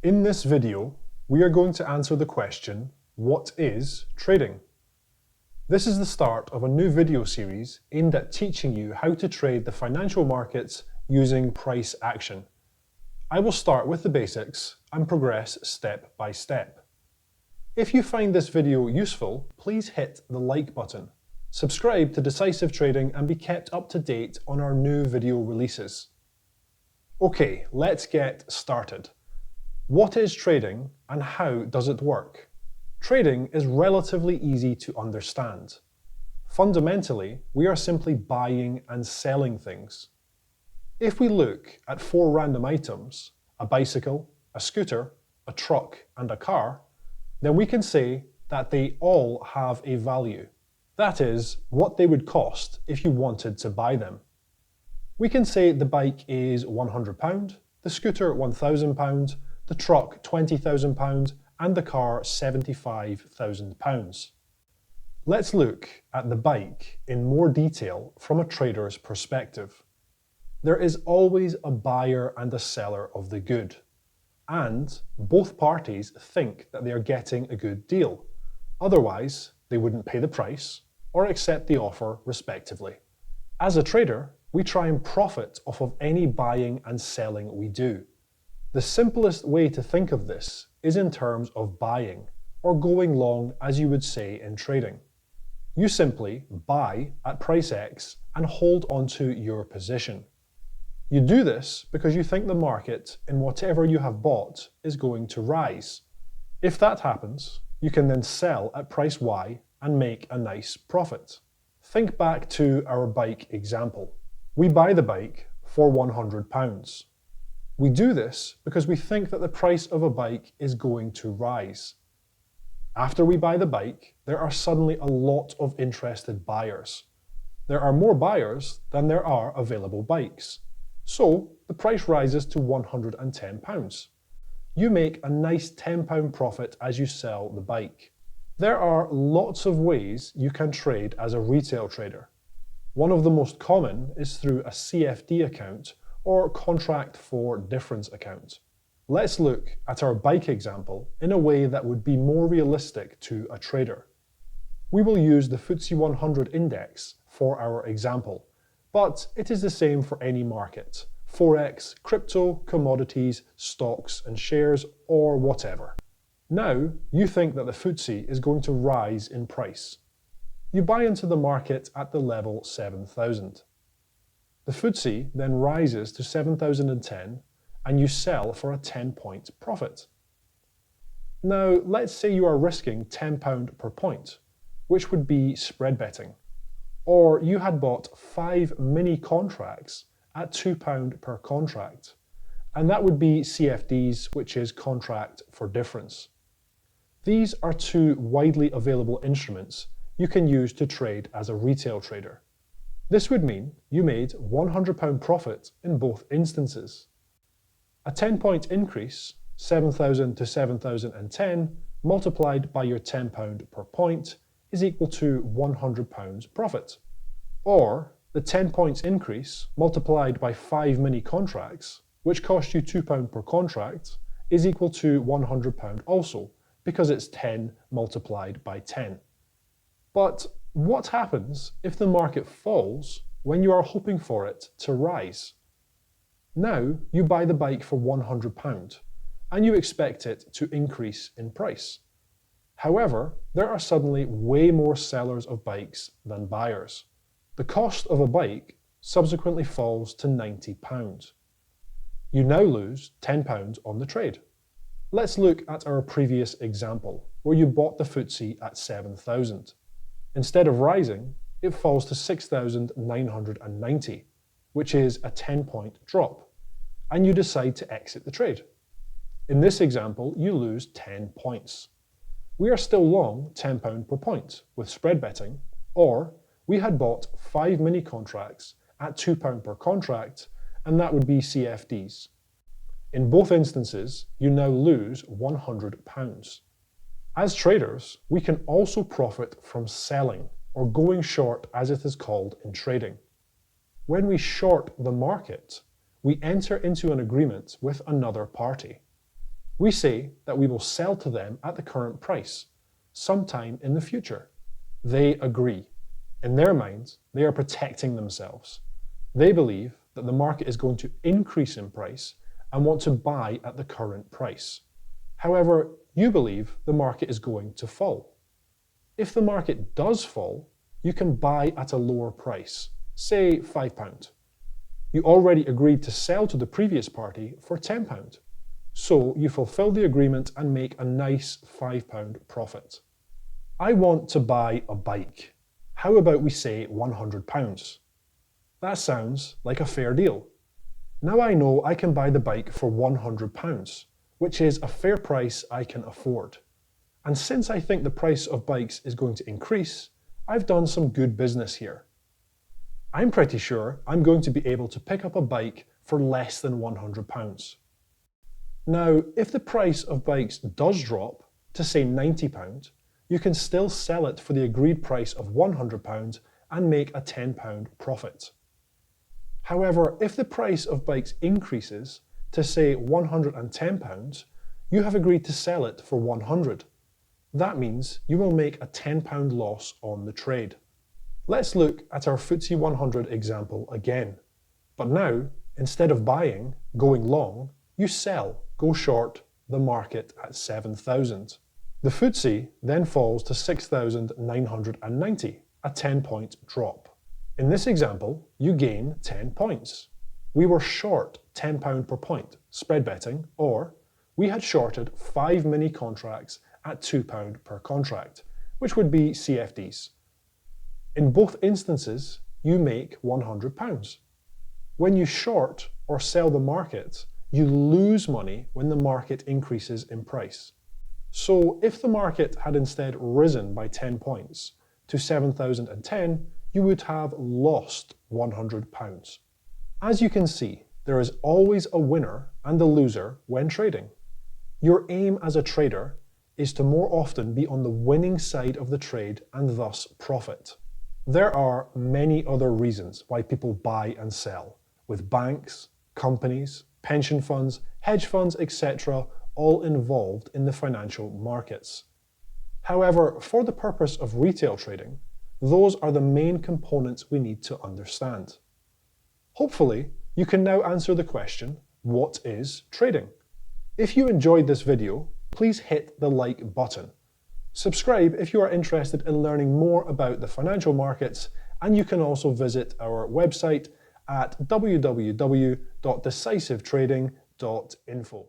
In this video, we are going to answer the question, what is trading? This is the start of a new video series aimed at teaching you how to trade the financial markets using price action. I will start with the basics and progress step by step. If you find this video useful, please hit the like button, subscribe to Decisive Trading and be kept up to date on our new video releases. Okay, let's get started. What is trading and how does it work? Trading is relatively easy to understand. Fundamentally, we are simply buying and selling things. If we look at 4 random items, a bicycle, a scooter, a truck, and a car, then we can say that they all have a value. That is, what they would cost if you wanted to buy them. We can say the bike is £100, the scooter £1,000, the truck £20,000, and the car £75,000. Let's look at the bike in more detail from a trader's perspective. There is always a buyer and a seller of the good, and both parties think that they are getting a good deal. Otherwise, they wouldn't pay the price or accept the offer respectively. As a trader, we try and profit off of any buying and selling we do. The simplest way to think of this is in terms of buying, or going long as you would say in trading. You simply buy at price X and hold onto your position. You do this because you think the market in whatever you have bought is going to rise. If that happens, you can then sell at price Y and make a nice profit. Think back to our bike example. We buy the bike for £100. We do this because we think that the price of a bike is going to rise. After we buy the bike, there are suddenly a lot of interested buyers. There are more buyers than there are available bikes. So the price rises to £110. You make a nice £10 profit as you sell the bike. There are lots of ways you can trade as a retail trader. One of the most common is through a CFD account or contract for difference account. Let's look at our bike example in a way that would be more realistic to a trader. We will use the FTSE 100 index for our example, but it is the same for any market, forex, crypto, commodities, stocks and shares, or whatever. Now, you think that the FTSE is going to rise in price. You buy into the market at the level 7,000. The FTSE then rises to 7,010 and you sell for a 10-point profit. Now, let's say you are risking £10 per point, which would be spread betting. Or you had bought 5 mini contracts at £2 per contract, and that would be CFDs, which is contract for difference. These are 2 widely available instruments you can use to trade as a retail trader. This would mean you made £100 profit in both instances. A 10-point increase, 7,000 to 7,010, multiplied by your £10 per point is equal to £100 profit. Or the 10 points increase multiplied by 5 mini contracts, which cost you £2 per contract, is equal to £100 also, because it's 10 multiplied by 10. But what happens if the market falls when you are hoping for it to rise? Now you buy the bike for £100 and you expect it to increase in price. However, there are suddenly way more sellers of bikes than buyers. The cost of a bike subsequently falls to £90. You now lose £10 on the trade. Let's look at our previous example where you bought the FTSE at 7,000. Instead of rising, it falls to 6,990, which is a 10-point drop, and you decide to exit the trade. In this example, you lose 10 points. We are still long £10 per point with spread betting, or we had bought 5 mini contracts at £2 per contract, and that would be CFDs. In both instances, you now lose £100. As traders, we can also profit from selling, or going short as it is called in trading. When we short the market, we enter into an agreement with another party. We say that we will sell to them at the current price, sometime in the future. They agree. In their minds, they are protecting themselves. They believe that the market is going to increase in price and want to buy at the current price. However, you believe the market is going to fall. If the market does fall, you can buy at a lower price, say £5. You already agreed to sell to the previous party for £10. So you fulfill the agreement and make a nice £5 profit. I want to buy a bike. How about we say £100? That sounds like a fair deal. Now I know I can buy the bike for £100, which is a fair price I can afford. And since I think the price of bikes is going to increase, I've done some good business here. I'm pretty sure I'm going to be able to pick up a bike for less than £100. Now, if the price of bikes does drop to say £90, you can still sell it for the agreed price of £100 and make a £10 profit. However, if the price of bikes increases to say £110, you have agreed to sell it for £100. That means you will make a £10 loss on the trade. Let's look at our FTSE 100 example again. But now, instead of buying, going long, you sell, go short, the market at 7,000. The FTSE then falls to 6,990, a 10-point drop. In this example, you gain 10 points. We were short £10 per point, spread betting, or we had shorted 5 mini contracts at £2 per contract, which would be CFDs. In both instances, you make £100. When you short or sell the market, you lose money when the market increases in price. So if the market had instead risen by 10 points to 7,010, you would have lost £100. As you can see, there is always a winner and a loser when trading. Your aim as a trader is to more often be on the winning side of the trade and thus profit. There are many other reasons why people buy and sell, with banks, companies, pension funds, hedge funds, etc., all involved in the financial markets. However, for the purpose of retail trading, those are the main components we need to understand. Hopefully, you can now answer the question, what is trading? If you enjoyed this video, please hit the like button. Subscribe if you are interested in learning more about the financial markets, and you can also visit our website at www.decisivetrading.info.